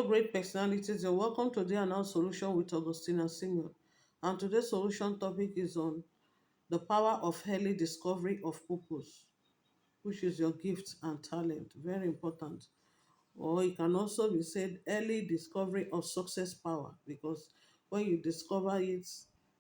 Great personalities, you're welcome to the Announced Solution with Augustina Simeon. And today's solution topic is on the power of early discovery of purpose, which is your gift and talent. Very important. Or it can also be said early discovery of success power, because when you discover it,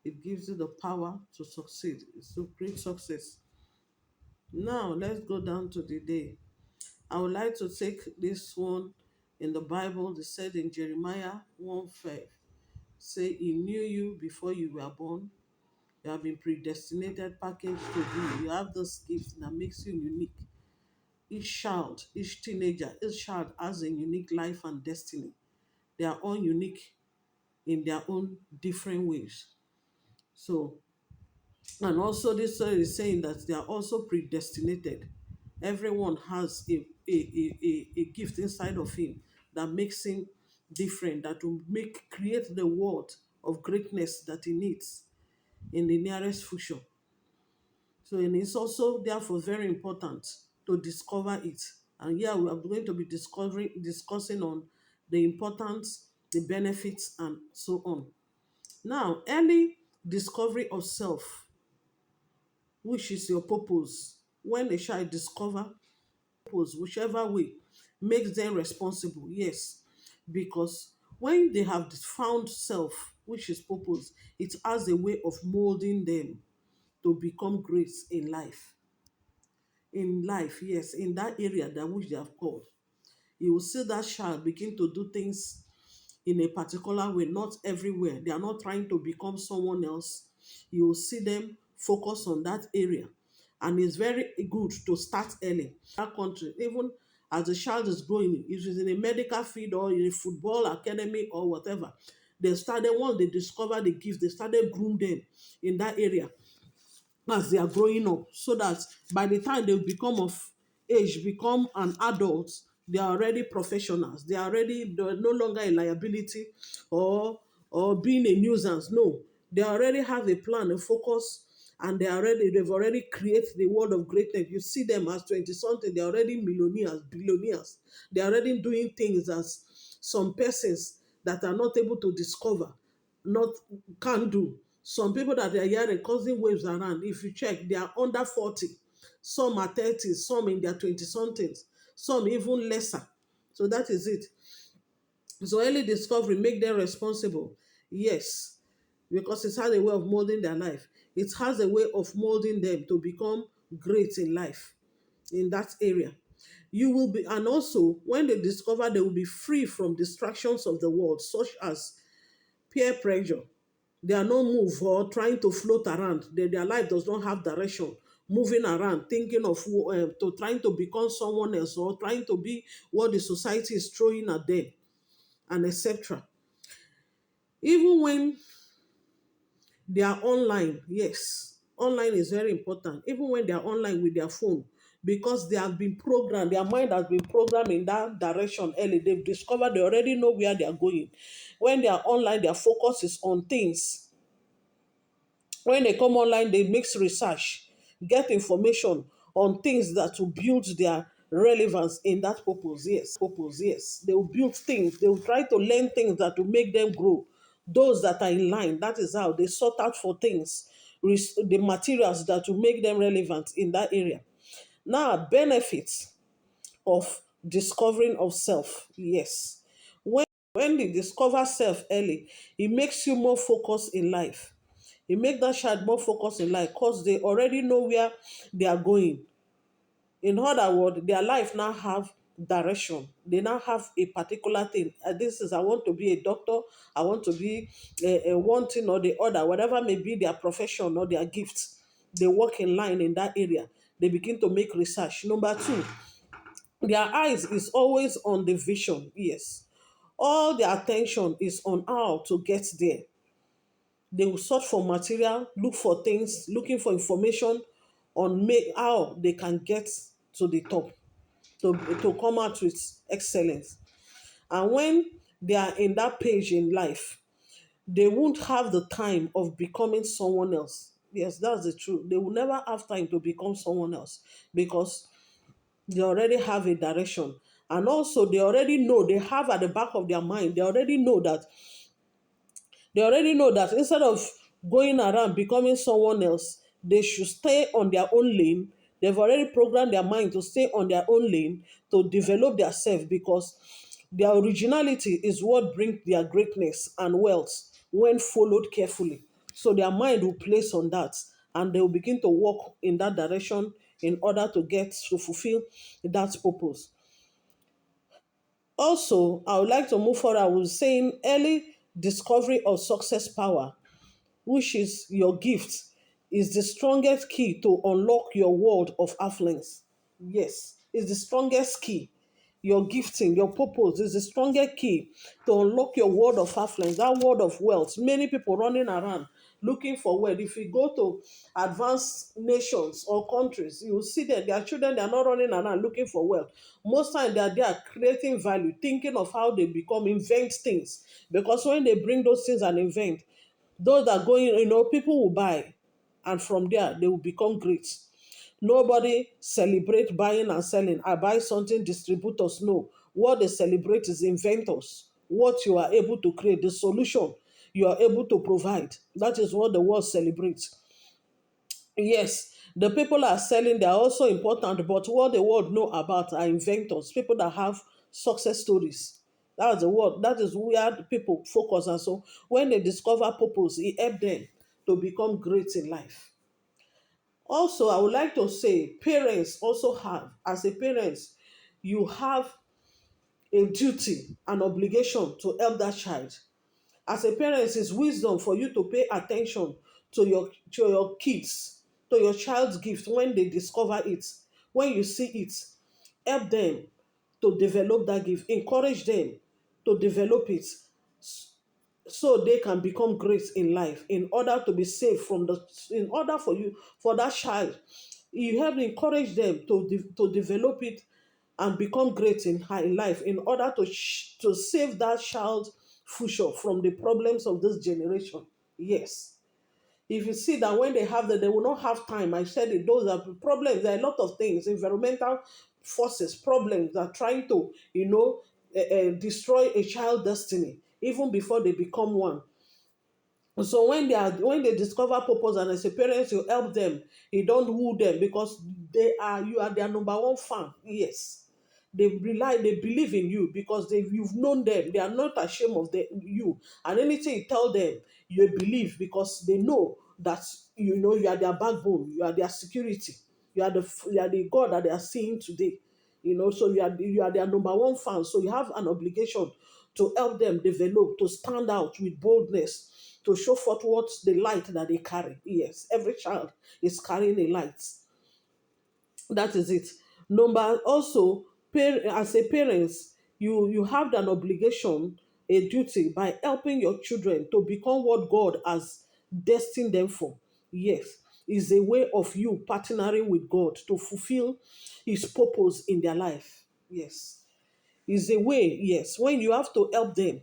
it gives you the power to succeed, it's to create success. Now, let's go down to the day. I would like to take this one in the Bible. They said in Jeremiah 1:5, say, He knew you before you were born. You have been predestinated, packaged to be. You have this gift that makes you unique. Each child, each teenager, each child has a unique life and destiny. They are all unique in their own different ways. So, and also this story is saying that they are also predestinated. Everyone has a gift inside of him that makes him different, that will create the world of greatness that he needs in the nearest future. So, and it's also therefore very important to discover it. And here we are going to be discussing on the importance, the benefits, and so on. Now, early discovery of self, which is your purpose. When a child discover purpose, whichever way, makes them responsible, yes. Because when they have found self, which is purpose, it has a way of molding them to become great in life. In life, yes, in that area that which they have called. You will see that child begin to do things in a particular way, not everywhere. They are not trying to become someone else. You will see them focus on that area. And it's very good to start early. That country, even as the child is growing, if it's in a medical field or in a football academy or whatever, they started, once they discover the gift, they started groom them in that area as they are growing up, so that by the time they become of age, become an adult, they are already professionals. They're no longer a liability or being a nuisance. No, they already have a plan, a focus, and they've already created the world of greatness. You see them as 20 something, they're already millionaires, billionaires. They're already doing things as some persons that are not able to discover, not can do. Some people that are hearing causing waves around, if you check, they are under 40. Some are 30, some in their 20 somethings, some even lesser. So that is it. So early discovery make them responsible. Yes, because it has a way of molding their life. It has a way of molding them to become great in life in that area. You will be, and also when they discover, they will be free from distractions of the world, such as peer pressure. They are not moved or trying to float around. Their life does not have direction. Moving around, thinking of to trying to become someone else or trying to be what the society is throwing at them, and etc. Even when they are online, yes, online is very important. Even when they are online with their phone, because they have been programmed, their mind has been programmed in that direction early. They've discovered, they already know where they are going. When they are online, their focus is on things. When they come online, they mix research, get information on things that will build their relevance in that purpose. Yes. They will build things, they will try to learn things that will make them grow. Those that are in line, that is how they sort out for things, the materials that will make them relevant in that area. Now, benefits of discovering of self. Yes. When they discover self early, it makes you more focused in life. It makes that child more focused in life because they already know where they are going. In other words, their life now have direction. They now have a particular thing. This is, I want to be a doctor, I want to be a one thing or the other, whatever may be their profession or their gifts. They work in line in that area. They begin to make research. Number two, their eyes is always on the vision. Yes. All their attention is on how to get there. They will search for material, look for things, looking for information on how they can get to the top, to come out with excellence. And when they are in that page in life, they won't have the time of becoming someone else. Yes, that's the truth. They will never have time to become someone else because they already have a direction. And also, they already know, they have at the back of their mind, they already know that instead of going around becoming someone else, they should stay on their own lane. They've already programmed their mind to stay on their own lane, to develop their self, because their originality is what brings their greatness and wealth when followed carefully. So their mind will place on that, and they will begin to walk in that direction in order to fulfill that purpose. Also, I would like to move forward. I was saying early discovery of success power, which is your gift, is the strongest key to unlock your world of affluence. Yes, it's the strongest key. Your gifting, your purpose is the strongest key to unlock your world of affluence, that world of wealth. Many people running around looking for wealth. If you go to advanced nations or countries, you will see that their children, they are not running around looking for wealth. Most times they are there creating value, thinking of how they become, invent things. Because when they bring those things and invent, those that going, people will buy, and from there they will become great. Nobody celebrate buying and selling. I buy something, distributors no. What they celebrate is inventors. What you are able to create, the solution you are able to provide. That is what the world celebrates. Yes, the people are selling, they are also important, but what the world know about are inventors, people that have success stories. That's the word. That is where the people focus. And so when they discover purpose, it helps them to become great in life. Also, I would like to say parents also have, as a parents, you have a duty, an obligation to help that child. As a parent, it's wisdom for you to pay attention to your kids, to your child's gift when they discover it, when you see it. Help them to develop that gift, encourage them to develop it, so they can become great in life, in order to be safe from the in order for you, for that child, you have to encourage them to develop it and become great in life, in order to save that child's future from the problems of this generation. Yes, if you see that when they have that, they will not have time. I said it, those are problems. There are a lot of things, environmental forces, problems that are trying to, destroy a child's destiny even before they become one. So when they discover purpose, and as a parent you help them, you don't woo them, because you are their number one fan. Yes, they believe in you, because you've known them. They are not ashamed of you, and anything you tell them, you believe, because they know that you are their backbone, you are their security, you are the God that they are seeing today. So you are their number one fan. So you have an obligation to help them develop, to stand out with boldness, to show forth what the light that they carry. Yes, every child is carrying a light. That is it. Number also, as a parents, you have an obligation, a duty, by helping your children to become what God has destined them for. Yes, is a way of you partnering with God to fulfill His purpose in their life. Yes, is a way. Yes, when you have to help them,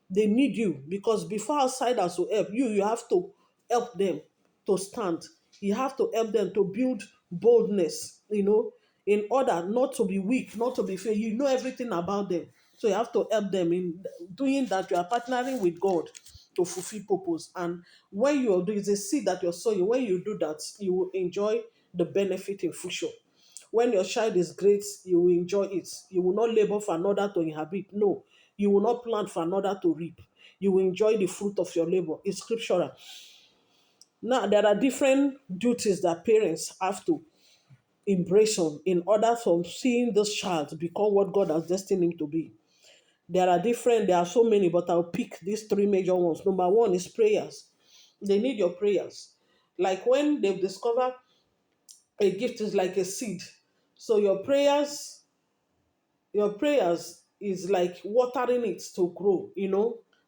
they need you, because before outsiders will help you, you have to help them to stand. You have to help them to build boldness, in order not to be weak, not to be fair. You know everything about them. So you have to help them in doing that. You are partnering with God to fulfill purpose. And when you are doing, it's a seed that you're sowing. When you do that, you will enjoy the benefit in future. When your child is great, you will enjoy it. You will not labor for another to inhabit. No, you will not plant for another to reap. You will enjoy the fruit of your labor. It's scriptural. Now, there are different duties that parents have to embrace on, in order for seeing this child become what God has destined him to be. There are so many, but I'll pick these three major ones. Number one is prayers. They need your prayers. Like when they've discovered a gift is like a seed. So your prayers is like watering it to grow,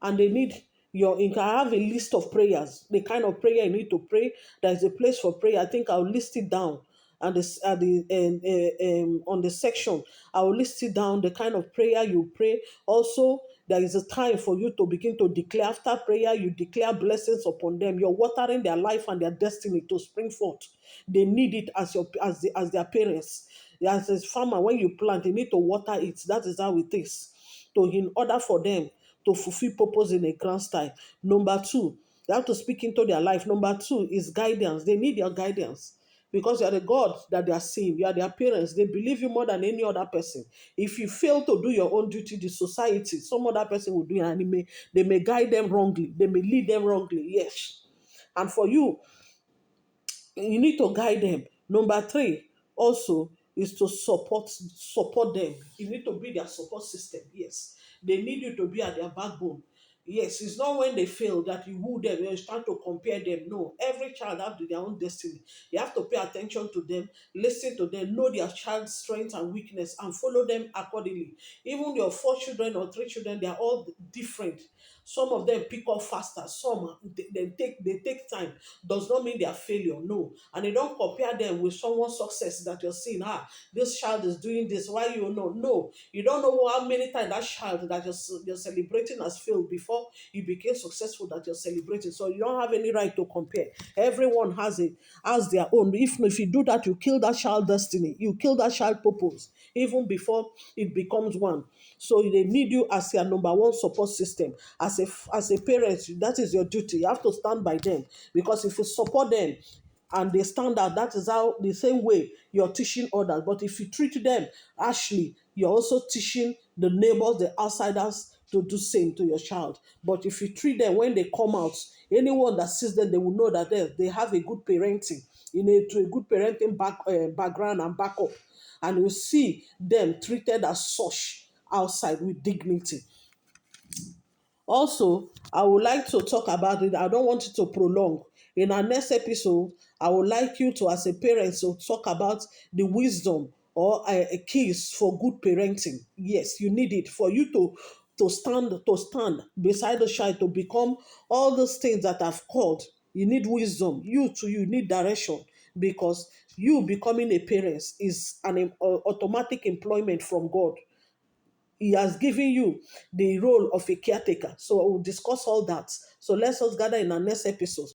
and they need you can have a list of prayers, the kind of prayer you need to pray. There's a place for prayer. I think I'll list it down, and this at the on the section, I will list it down, the kind of prayer you pray. Also, there is a time for you to begin to declare. After prayer, you declare blessings upon them. You're watering their life and their destiny to spring forth. They need it as their parents. As a farmer, when you plant, you need to water it. That is how it is. To in order for them to fulfill purpose in a grand style. Number two, you have to speak into their life. Number two is guidance. They need your guidance because you are the God that they are seeing. You are their parents. They believe you more than any other person. If you fail to do your own duty, the society, some other person will do it, and they may guide them wrongly. They may lead them wrongly. Yes. And for you, you need to guide them. Number three also is to support them. You need to be their support system. Yes, they need you to be at their backbone. Yes, it's not when they fail that you woo them, you start to compare them. No, every child has their own destiny. You have to pay attention to them, listen to them, know their child's strength and weakness, and follow them accordingly. Even your four children or three children, they are all different. Some of them pick up faster, some they take time. Does not mean they are failure, no. And you don't compare them with someone's success that you're seeing. This child is doing this, why you know? No, you don't know how many times that child that you're celebrating has failed before you became successful that you're celebrating. So you don't have any right to compare. Everyone has their own. If you do that, you kill that child destiny, you kill that child purpose even before it becomes one. So they need you as their number one support system. As a parent, that is your duty. You have to stand by them, because if you support them and they stand out, that is how the same way you're teaching others. But if you treat them harshly, you're also teaching the neighbors, the outsiders, to do same to your child. But if you treat them when they come out, anyone that sees them, they will know that they have a good parenting, to a good parenting background and backup, and you see them treated as such outside with dignity. Also, I would like to talk about it. I don't want it to prolong. In our next episode, I would like you to, as a parent, to talk about the wisdom or keys for good parenting. Yes, you need it for you to stand beside the child to become all those things that I've called. You need wisdom. You need direction, because you becoming a parent is an automatic employment from God. He has given you the role of a caretaker. So we'll discuss all that. So let's us gather in our next episode.